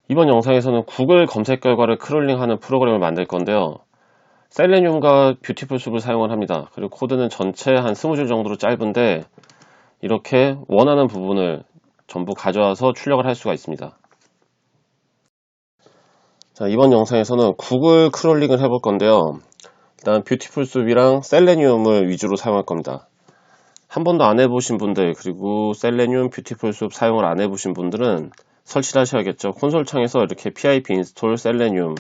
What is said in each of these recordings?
이번 영상에서는 구글 검색 결과를 크롤링하는 프로그램을 만들 건데요. 셀레늄과 뷰티풀 숲을 사용을 합니다. 그리고 코드는 전체 한 20줄 정도로 짧은데 이렇게 원하는 부분을 전부 가져와서 출력을 할 수가 있습니다. 자, 이번 영상에서는 구글 크롤링을 해볼 건데요. 일단 뷰티풀 숲이랑 셀레늄을 위주로 사용할 겁니다. 한 번도 안 해보신 분들, 그리고 셀레늄, 뷰티풀 숲 사용을 안 해보신 분들은 설치를 하셔야겠죠. 콘솔 창에서 이렇게 pip install 셀레늄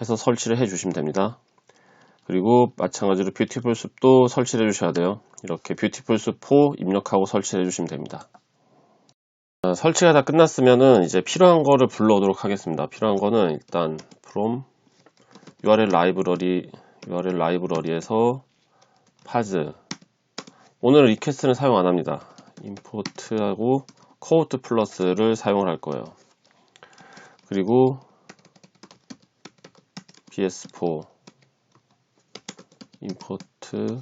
해서 설치를 해주시면 됩니다. 그리고 마찬가지로 뷰티풀 숲도 설치를 해주셔야 돼요. 이렇게 뷰티풀 숲 4 입력하고 설치를 해주시면 됩니다. 설치가 다 끝났으면은 이제 필요한 거를 불러오도록 하겠습니다. 필요한 거는 일단 from URL 라이브러리에서 파즈. 오늘 리퀘스트는 사용 안 합니다. 임포트하고 코호트 플러스를 사용을 할 거예요. 그리고 bs4 임포트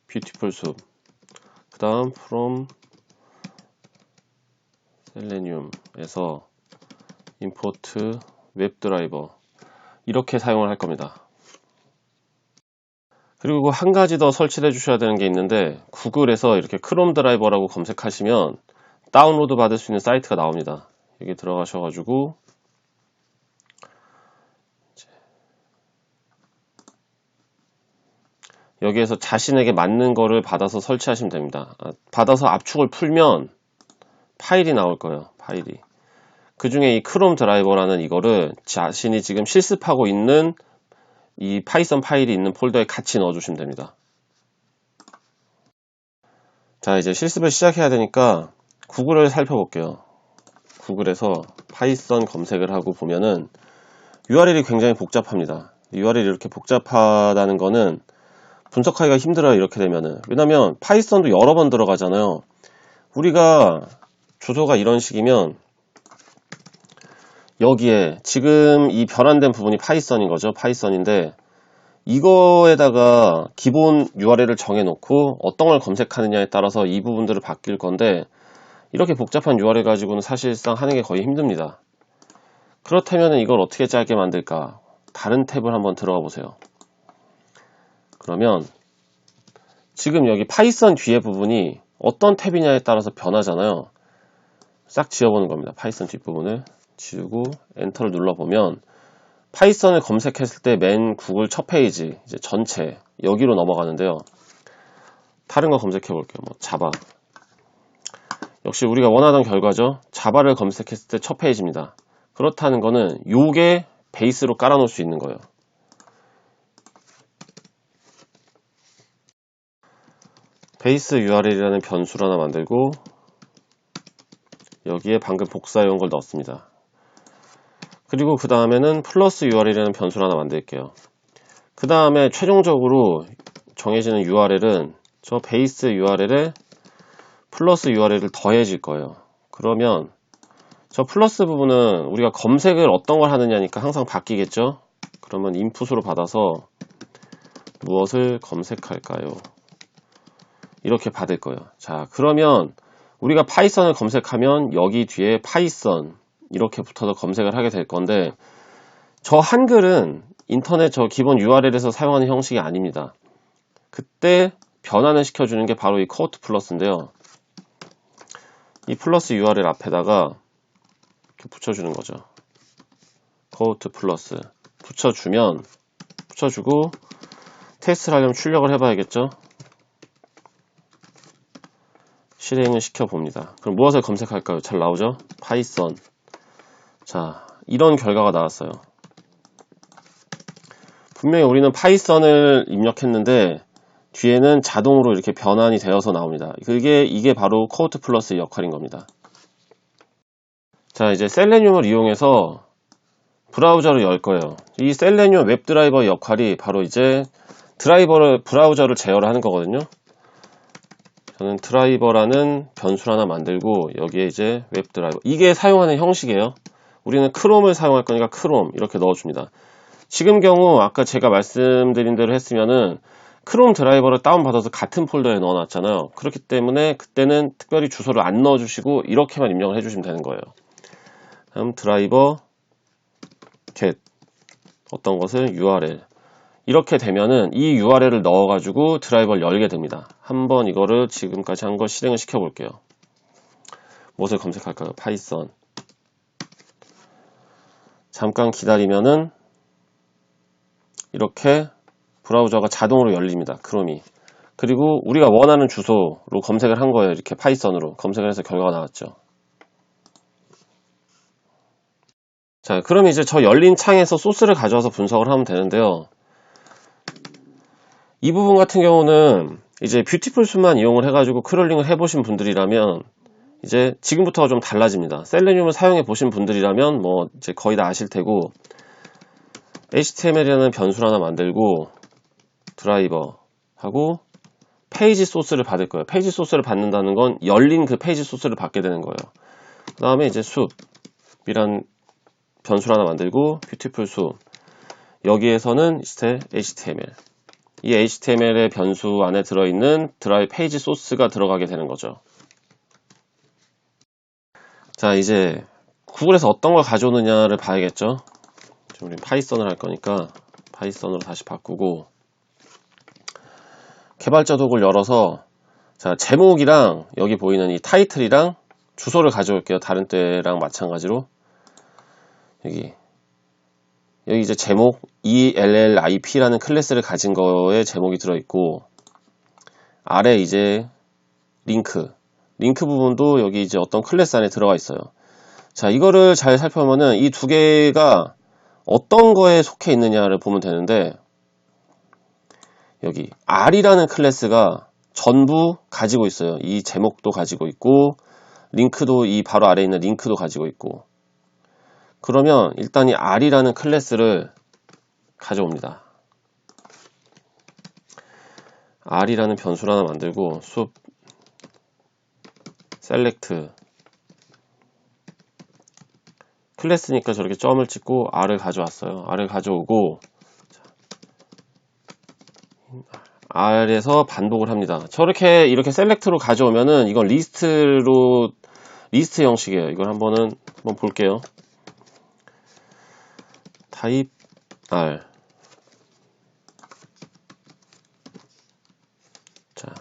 뷰티풀 숲, 그 다음 from 셀레늄에서 임포트 웹드라이버, 이렇게 사용을 할 겁니다. 그리고 한 가지 더 설치해 주셔야 되는 게 있는데, 구글에서 이렇게 크롬 드라이버라고 검색하시면 다운로드 받을 수 있는 사이트가 나옵니다. 여기 들어가셔가지고 여기에서 자신에게 맞는 거를 받아서 설치하시면 됩니다. 받아서 압축을 풀면 파일이 나올 거예요. 파일이. 그 중에 이 크롬 드라이버라는 이거를 자신이 지금 실습하고 있는 이 파이썬 파일이 있는 폴더에 같이 넣어주시면 됩니다. 자, 이제 실습을 시작해야 되니까 구글을 살펴볼게요. 구글에서 파이썬 검색을 하고 보면은 URL이 굉장히 복잡합니다. URL이 이렇게 복잡하다는 거는 분석하기가 힘들어요. 이렇게 되면은. 왜냐면 파이썬도 여러 번 들어가잖아요. 우리가 주소가 이런 식이면 여기에 지금 이 변환된 부분이 파이썬인 거죠. 파이썬인데 이거에다가 기본 URL을 정해놓고 어떤 걸 검색하느냐에 따라서 이 부분들을 바뀔 건데, 이렇게 복잡한 URL 가지고는 사실상 하는 게 거의 힘듭니다. 그렇다면 이걸 어떻게 짧게 만들까? 다른 탭을 한번 들어가 보세요. 그러면 지금 여기 파이썬 뒤에 부분이 어떤 탭이냐에 따라서 변하잖아요. 싹 지워보는 겁니다. 파이썬 뒷부분을 지우고 엔터를 눌러보면 파이썬을 검색했을 때 맨 구글 첫 페이지, 이제 전체 여기로 넘어가는데요. 다른 거 검색해 볼게요. 뭐 자바. 역시 우리가 원하던 결과죠. 자바를 검색했을 때 첫 페이지입니다. 그렇다는 거는 요게 베이스로 깔아 놓을 수 있는 거예요. 베이스 URL이라는 변수를 하나 만들고 여기에 방금 복사해온 걸 넣습니다. 그리고 그 다음에는 플러스 URL이라는 변수를 하나 만들게요. 그 다음에 최종적으로 정해지는 URL은 저 베이스 URL에 플러스 URL을 더해질 거예요. 그러면 저 플러스 부분은 우리가 검색을 어떤 걸 하느냐니까 항상 바뀌겠죠. 그러면 인풋으로 받아서 무엇을 검색할까요? 이렇게 받을 거예요. 자, 그러면 우리가 파이썬을 검색하면 여기 뒤에 파이썬 이렇게 붙어서 검색을 하게 될 건데, 저 한글은 인터넷 저 기본 URL에서 사용하는 형식이 아닙니다. 그때 변환을 시켜주는 게 바로 이 코호트 플러스인데요. 이 플러스 URL 앞에다가 이렇게 붙여주는 거죠. 코호트 플러스 붙여주고 테스트를 하려면 출력을 해봐야겠죠. 실행을 시켜봅니다. 그럼 무엇을 검색할까요? 잘 나오죠? 파이썬. 자, 이런 결과가 나왔어요. 분명히 우리는 파이썬을 입력했는데 뒤에는 자동으로 이렇게 변환이 되어서 나옵니다. 이게 바로 코호트 플러스의 역할인 겁니다. 자, 이제 셀레늄을 이용해서 브라우저를 열 거예요. 이 셀레늄 웹드라이버 역할이 바로 이제 브라우저를 제어를 하는 거거든요. 저는 드라이버라는 변수를 하나 만들고 여기에 이제 웹드라이버, 이게 사용하는 형식이에요. 우리는 크롬을 사용할 거니까 크롬 이렇게 넣어줍니다. 지금 경우 아까 제가 말씀드린 대로 했으면은 크롬 드라이버를 다운받아서 같은 폴더에 넣어놨잖아요. 그렇기 때문에 그때는 특별히 주소를 안 넣어주시고 이렇게만 입력을 해주시면 되는 거예요. 다음 드라이버 get 어떤 것을 URL 이렇게 되면은 이 URL을 넣어가지고 드라이버를 열게 됩니다. 한번 이거를 지금까지 한 걸 실행을 시켜 볼게요. 무엇을 검색할까요? 파이썬. 잠깐 기다리면은 이렇게 브라우저가 자동으로 열립니다. 크롬이. 그리고 우리가 원하는 주소로 검색을 한 거예요. 이렇게 파이썬으로 검색을 해서 결과가 나왔죠. 자, 그럼 이제 저 열린 창에서 소스를 가져와서 분석을 하면 되는데요. 이 부분 같은 경우는 이제 뷰티풀 숲만 이용을 해가지고 크롤링을 해보신 분들이라면 이제 지금부터가 좀 달라집니다. 셀레늄을 사용해 보신 분들이라면 뭐 이제 거의 다 아실 테고 HTML이라는 변수를 하나 만들고 드라이버 하고 페이지 소스를 받을 거예요. 페이지 소스를 받는다는 건 열린 그 페이지 소스를 받게 되는 거예요. 그 다음에 이제 숲이란 변수를 하나 만들고 뷰티풀 숲 여기에서는 이제 HTML 이 HTML의 변수 안에 들어있는 페이지 소스가 들어가게 되는 거죠. 자, 이제 구글에서 어떤 걸 가져오느냐를 봐야겠죠. 지금 우리 파이썬을 할 거니까 파이썬으로 다시 바꾸고 개발자 도구를 열어서 자, 제목이랑 여기 보이는 이 타이틀이랑 주소를 가져올게요. 다른 때랑 마찬가지로 여기 이제 제목 ELLIP라는 클래스를 가진 거에 제목이 들어있고 아래 이제 링크 부분도 여기 이제 어떤 클래스 안에 들어가 있어요. 자, 이거를 잘 살펴보면은 이 두 개가 어떤 거에 속해 있느냐를 보면 되는데 여기 R이라는 클래스가 전부 가지고 있어요. 이 제목도 가지고 있고 링크도 이 바로 아래에 있는 링크도 가지고 있고 그러면 일단 이 R이라는 클래스를 가져옵니다. R이라는 변수를 하나 만들고 숲 select 클래스니까 저렇게 점을 찍고 R을 가져왔어요. R을 가져오고 R에서 반복을 합니다. 저렇게 이렇게 셀렉트로 가져오면은 이건 리스트 형식이에요. 이걸 한번 볼게요. 타입 R 자,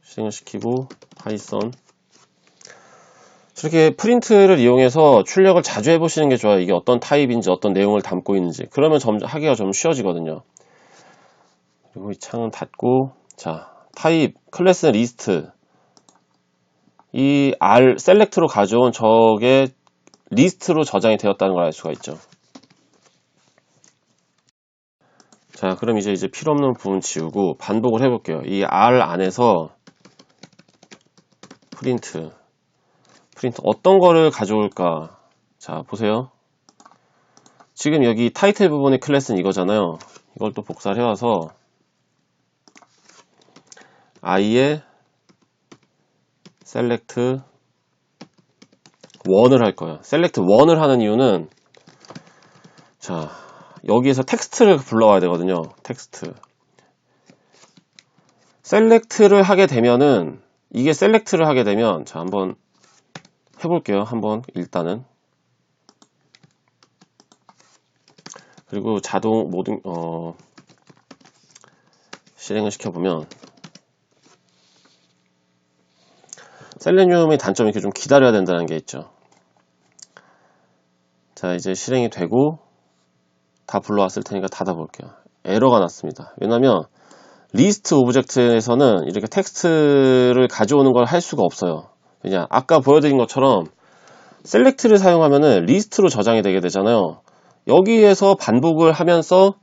실행을 시키고 파이썬 저렇게 프린트를 이용해서 출력을 자주 해보시는 게 좋아요. 이게 어떤 타입인지 어떤 내용을 담고 있는지 그러면 하기가 좀 쉬워지거든요. 그리고 이 창은 닫고 자 타입 클래스 리스트 이 R 셀렉트로 가져온 저게 리스트로 저장이 되었다는 걸 알 수가 있죠. 자, 그럼 이제 필요 없는 부분 지우고 반복을 해볼게요. 이 R 안에서 프린트 어떤 거를 가져올까? 자, 보세요. 지금 여기 타이틀 부분의 클래스는 이거잖아요. 이걸 또 복사를 해와서 I에 select 1을 할 거예요. select 1을 하는 이유는 자, 여기에서 텍스트를 불러와야 되거든요. 텍스트. 셀렉트를 하게 되면은 이게 셀렉트를 하게 되면 자, 한번 해볼게요. 한번 일단은 그리고 자동 모든 실행을 시켜보면 셀레늄의 단점이 이렇게 좀 기다려야 된다는 게 있죠. 자, 이제 실행이 되고 다 불러왔을 테니까 닫아볼게요. 에러가 났습니다. 왜냐면 리스트 오브젝트에서는 이렇게 텍스트를 가져오는 걸 할 수가 없어요. 그냥 아까 보여드린 것처럼 셀렉트를 사용하면은 리스트로 저장이 되게 되잖아요. 여기에서 반복을 하면서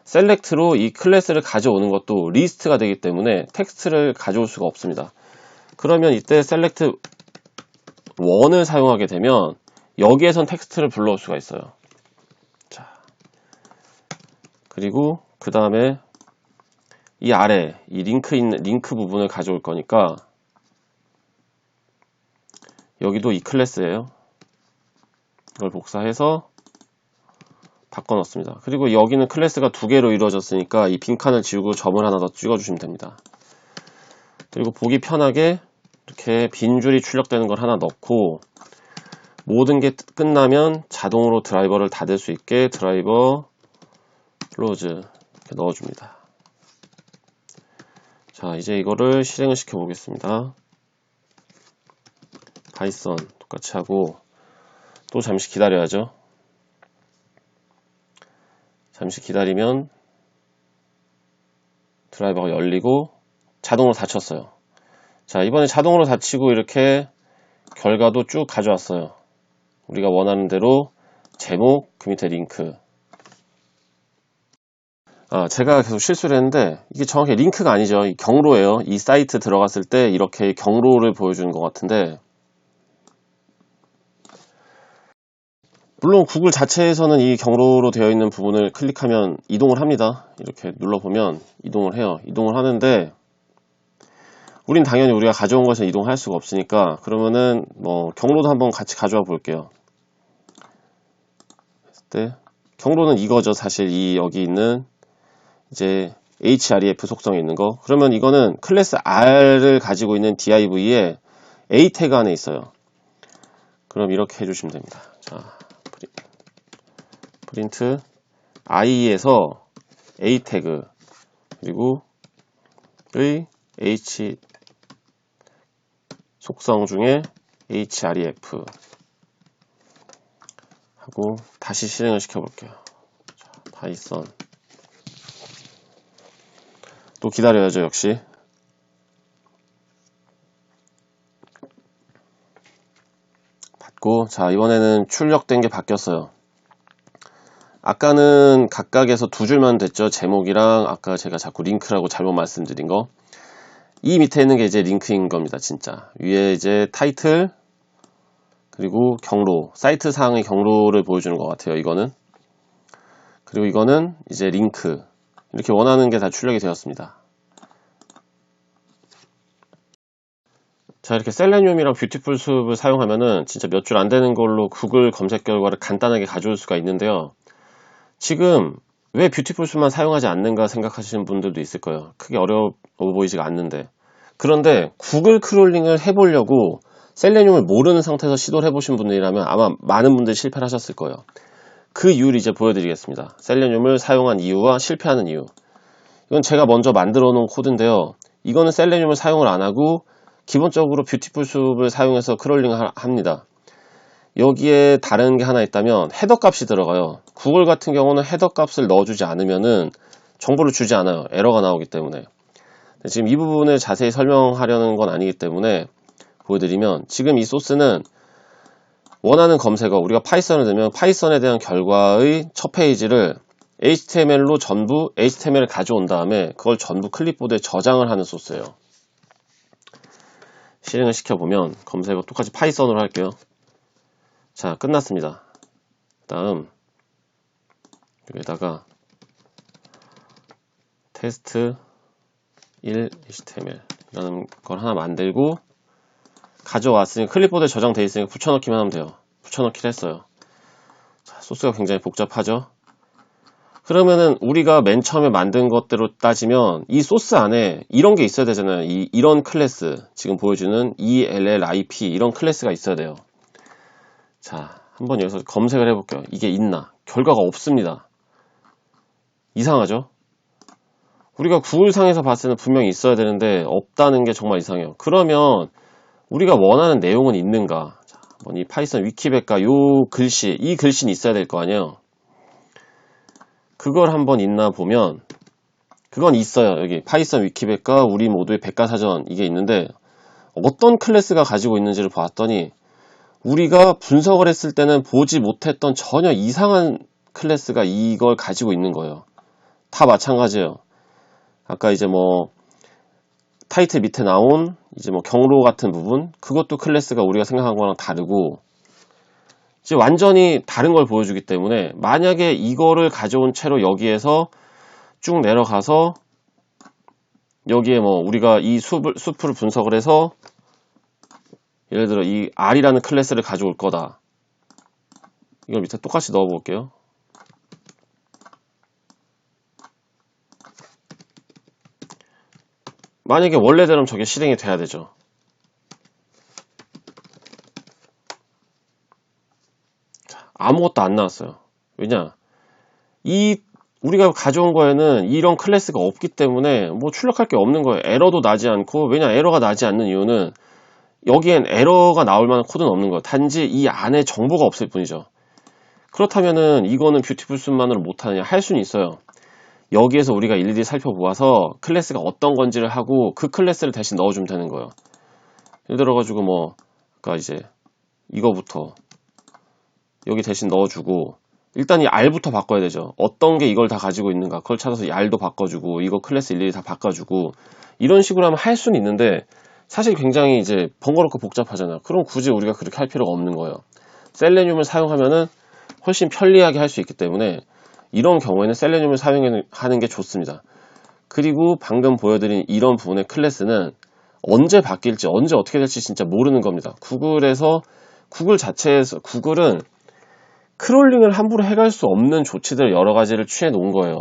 셀렉트로 이 클래스를 가져오는 것도 리스트가 되기 때문에 텍스트를 가져올 수가 없습니다. 그러면 이때 셀렉트 1을 사용하게 되면 여기에선 텍스트를 불러올 수가 있어요. 자, 그리고 그 다음에 이 아래 이 링크 부분을 가져올 거니까 여기도 이 클래스예요. 이걸 복사해서 바꿔 넣습니다. 그리고 여기는 클래스가 두 개로 이루어졌으니까 이 빈칸을 지우고 점을 하나 더 찍어 주시면 됩니다. 그리고 보기 편하게 이렇게 빈 줄이 출력되는 걸 하나 넣고 모든 게 끝나면 자동으로 드라이버를 닫을 수 있게 드라이버 클로즈 이렇게 넣어줍니다. 자, 이제 이거를 실행을 시켜 보겠습니다. 파이썬 똑같이 하고 또 잠시 기다려야죠. 잠시 기다리면 드라이버가 열리고 자동으로 닫혔어요. 자, 이번에 자동으로 닫히고 이렇게 결과도 쭉 가져왔어요. 우리가 원하는 대로 제목, 그 밑에 링크. 제가 계속 실수를 했는데 이게 정확히 링크가 아니죠. 이 경로예요. 이 사이트 들어갔을 때 이렇게 경로를 보여주는 것 같은데, 물론 구글 자체에서는 이 경로로 되어 있는 부분을 클릭하면 이동을 합니다. 이렇게 눌러보면 이동을 해요. 이동을 하는데 우린 당연히 우리가 가져온 것은 이동할 수가 없으니까, 그러면은 뭐 경로도 한번 같이 가져와 볼게요. 경로는 이거죠. 사실 이 여기 있는 이제 href 속성에 있는 거. 그러면 이거는 클래스 r을 가지고 있는 div에 a 태그 안에 있어요. 그럼 이렇게 해주시면 됩니다. 자, 프린트 i에서 a 태그 그리고 의 h 속성 중에 href 하고 다시 실행을 시켜볼게요. 자, 파이썬 또 기다려야죠. 역시 받고, 자, 이번에는 출력된 게 바뀌었어요. 아까는 각각에서 두 줄만 됐죠. 제목이랑 아까 제가 자꾸 링크라고 잘못 말씀드린 거. 이 밑에 있는 게 이제 링크인 겁니다. 진짜 위에 이제 타이틀 그리고 경로, 사이트 상의 경로를 보여주는 것 같아요. 이거는. 그리고 이거는 이제 링크. 이렇게 원하는 게 다 출력이 되었습니다. 자, 이렇게 셀레늄이랑 뷰티풀 숲을 사용하면은 진짜 몇 줄 안 되는 걸로 구글 검색 결과를 간단하게 가져올 수가 있는데요. 지금 왜 뷰티풀 숲만 사용하지 않는가 생각하시는 분들도 있을 거예요. 크게 어려워 보이지가 않는데. 그런데 구글 크롤링을 해보려고 셀레늄을 모르는 상태에서 시도를 해보신 분들이라면 아마 많은 분들이 실패를 하셨을 거예요. 그 이유를 이제 보여드리겠습니다. 셀레늄을 사용한 이유와 실패하는 이유. 이건 제가 먼저 만들어 놓은 코드인데요. 이거는 셀레늄을 사용을 안 하고 기본적으로 뷰티풀 숲을 사용해서 크롤링을 합니다. 여기에 다른 게 하나 있다면 헤더 값이 들어가요. 구글 같은 경우는 헤더 값을 넣어주지 않으면은 정보를 주지 않아요. 에러가 나오기 때문에. 지금 이 부분을 자세히 설명하려는 건 아니기 때문에 보여드리면, 지금 이 소스는 원하는 검색어, 우리가 파이썬을 넣으면 파이썬에 대한 결과의 첫 페이지를 HTML로 전부 HTML을 가져온 다음에 그걸 전부 클립보드에 저장을 하는 소스예요. 실행을 시켜보면 검색어 똑같이 파이썬으로 할게요. 자, 끝났습니다. 다음 여기다가 테스트 1 HTML 이라는 걸 하나 만들고 가져왔으니 클립보드에 저장되어 있으니까 붙여넣기만 하면 돼요. 붙여넣기를 했어요. 자, 소스가 굉장히 복잡하죠. 그러면은 우리가 맨 처음에 만든 것대로 따지면 이 소스 안에 이런 게 있어야 되잖아요. 이런 클래스, 지금 보여주는 ELLIP 이런 클래스가 있어야 돼요. 자, 한번 여기서 검색을 해볼게요. 이게 있나? 결과가 없습니다. 이상하죠? 우리가 구글상에서 봤을 때는 분명히 있어야 되는데 없다는 게 정말 이상해요. 그러면 우리가 원하는 내용은 있는가? 자, 한번 이 파이썬 위키백과 요 글씨, 이 글씨는 있어야 될 거 아니에요. 그걸 한번 있나 보면 그건 있어요. 여기 파이썬 위키백과 우리 모두의 백과사전 이게 있는데, 어떤 클래스가 가지고 있는지를 봤더니 우리가 분석을 했을 때는 보지 못했던 전혀 이상한 클래스가 이걸 가지고 있는 거예요. 다 마찬가지예요. 아까 이제 뭐 타이틀 밑에 나온 이제 뭐 경로 같은 부분, 그것도 클래스가 우리가 생각한 거랑 다르고 이제 완전히 다른 걸 보여주기 때문에, 만약에 이거를 가져온 채로 여기에서 쭉 내려가서 여기에 뭐 우리가 이 숲을 분석을 해서 예를 들어 이 R이라는 클래스를 가져올 거다. 이걸 밑에 똑같이 넣어 볼게요. 만약에 원래대로면 저게 실행이 돼야 되죠. 아무것도 안 나왔어요. 왜냐? 우리가 가져온 거에는 이런 클래스가 없기 때문에 뭐 출력할 게 없는 거예요. 에러도 나지 않고, 왜냐? 에러가 나지 않는 이유는 여기엔 에러가 나올 만한 코드는 없는 거예요. 단지 이 안에 정보가 없을 뿐이죠. 그렇다면은 이거는 뷰티풀숲만으로 못하느냐? 할 수는 있어요. 여기에서 우리가 일일이 살펴보아서 클래스가 어떤 건지를 하고 그 클래스를 대신 넣어주면 되는 거예요. 예를 들어가지고 뭐 아까 이제 이거부터 여기 대신 넣어주고, 일단 이 R부터 바꿔야 되죠. 어떤 게 이걸 다 가지고 있는가 그걸 찾아서 이 R도 바꿔주고 이거 클래스 일일이 다 바꿔주고, 이런 식으로 하면 할 수는 있는데 사실 굉장히 이제 번거롭고 복잡하잖아요. 그럼 굳이 우리가 그렇게 할 필요가 없는 거예요. 셀레늄을 사용하면은 훨씬 편리하게 할 수 있기 때문에 이런 경우에는 셀레늄을 사용하는 게 좋습니다. 그리고 방금 보여드린 이런 부분의 클래스는 언제 바뀔지 언제 어떻게 될지 진짜 모르는 겁니다. 구글 자체에서 구글은 크롤링을 함부로 해갈 수 없는 조치들 여러 가지를 취해 놓은 거예요.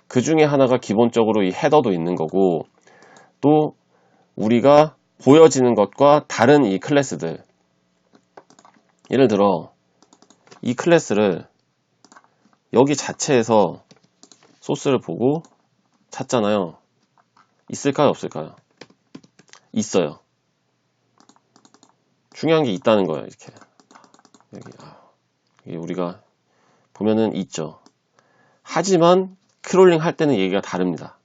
그 중에 하나가 기본적으로 이 헤더도 있는 거고, 또 우리가 보여지는 것과 다른 이 클래스들, 예를 들어 이 클래스를 여기 자체에서 소스를 보고 찾잖아요. 있을까요? 없을까요? 있어요. 중요한 게 있다는 거예요. 이렇게 여기 우리가 보면은 있죠. 하지만 크롤링 할 때는 얘기가 다릅니다.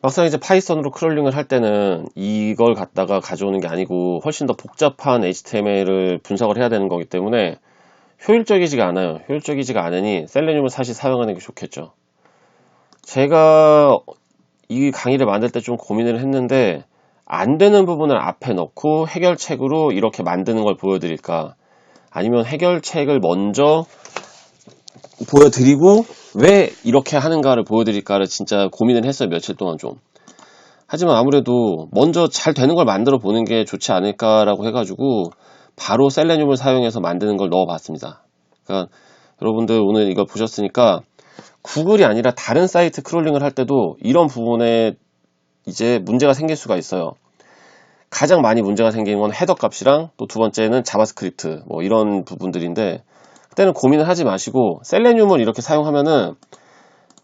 막상 이제 파이썬으로 크롤링을 할 때는 이걸 갖다가 가져오는 게 아니고 훨씬 더 복잡한 HTML을 분석을 해야 되는 거기 때문에 효율적이지가 않아요. 효율적이지가 않으니 셀레늄을 사실 사용하는 게 좋겠죠. 제가 이 강의를 만들 때 좀 고민을 했는데, 안 되는 부분을 앞에 넣고 해결책으로 이렇게 만드는 걸 보여드릴까, 아니면 해결책을 먼저 보여드리고 왜 이렇게 하는가를 보여드릴까를 진짜 고민을 했어요. 며칠 동안 좀. 하지만 아무래도 먼저 잘 되는 걸 만들어 보는 게 좋지 않을까라고 해가지고 바로 셀레늄을 사용해서 만드는 걸 넣어봤습니다. 그러니까 여러분들 오늘 이걸 보셨으니까 구글이 아니라 다른 사이트 크롤링을 할 때도 이런 부분에 이제 문제가 생길 수가 있어요. 가장 많이 문제가 생기는 건 헤더 값이랑, 또 두 번째는 자바스크립트 뭐 이런 부분들인데, 그때는 고민을 하지 마시고 셀레늄을 이렇게 사용하면은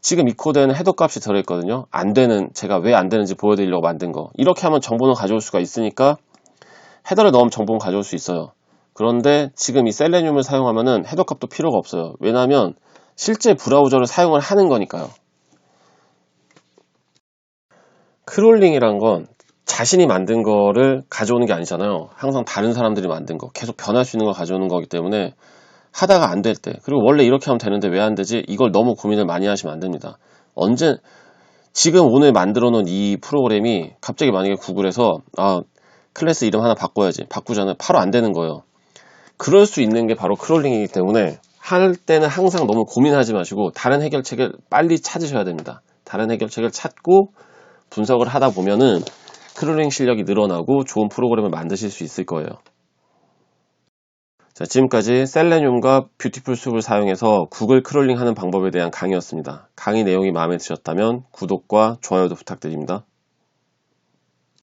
지금 이 코드에는 헤더 값이 들어있거든요. 안 되는, 제가 왜 안 되는지 보여드리려고 만든 거. 이렇게 하면 정보는 가져올 수가 있으니까 헤더를 넣으면 정보는 가져올 수 있어요. 그런데 지금 이 셀레늄을 사용하면은 헤더 값도 필요가 없어요. 왜냐하면 실제 브라우저를 사용을 하는 거니까요. 크롤링이란 건 자신이 만든 거를 가져오는 게 아니잖아요. 항상 다른 사람들이 만든 거, 계속 변할 수 있는 걸 가져오는 거기 때문에 하다가 안 될 때, 그리고 원래 이렇게 하면 되는데 왜 안 되지? 이걸 너무 고민을 많이 하시면 안 됩니다. 지금 오늘 만들어 놓은 이 프로그램이 갑자기 만약에 구글에서 클래스 이름 하나 바꿔야지, 바꾸잖아요. 바로 안 되는 거예요. 그럴 수 있는 게 바로 크롤링이기 때문에 할 때는 항상 너무 고민하지 마시고 다른 해결책을 빨리 찾으셔야 됩니다. 다른 해결책을 찾고 분석을 하다 보면은 크롤링 실력이 늘어나고 좋은 프로그램을 만드실 수 있을 거예요. 자, 지금까지 셀레늄과 뷰티풀숲을 사용해서 구글 크롤링 하는 방법에 대한 강의였습니다. 강의 내용이 마음에 드셨다면 구독과 좋아요도 부탁드립니다.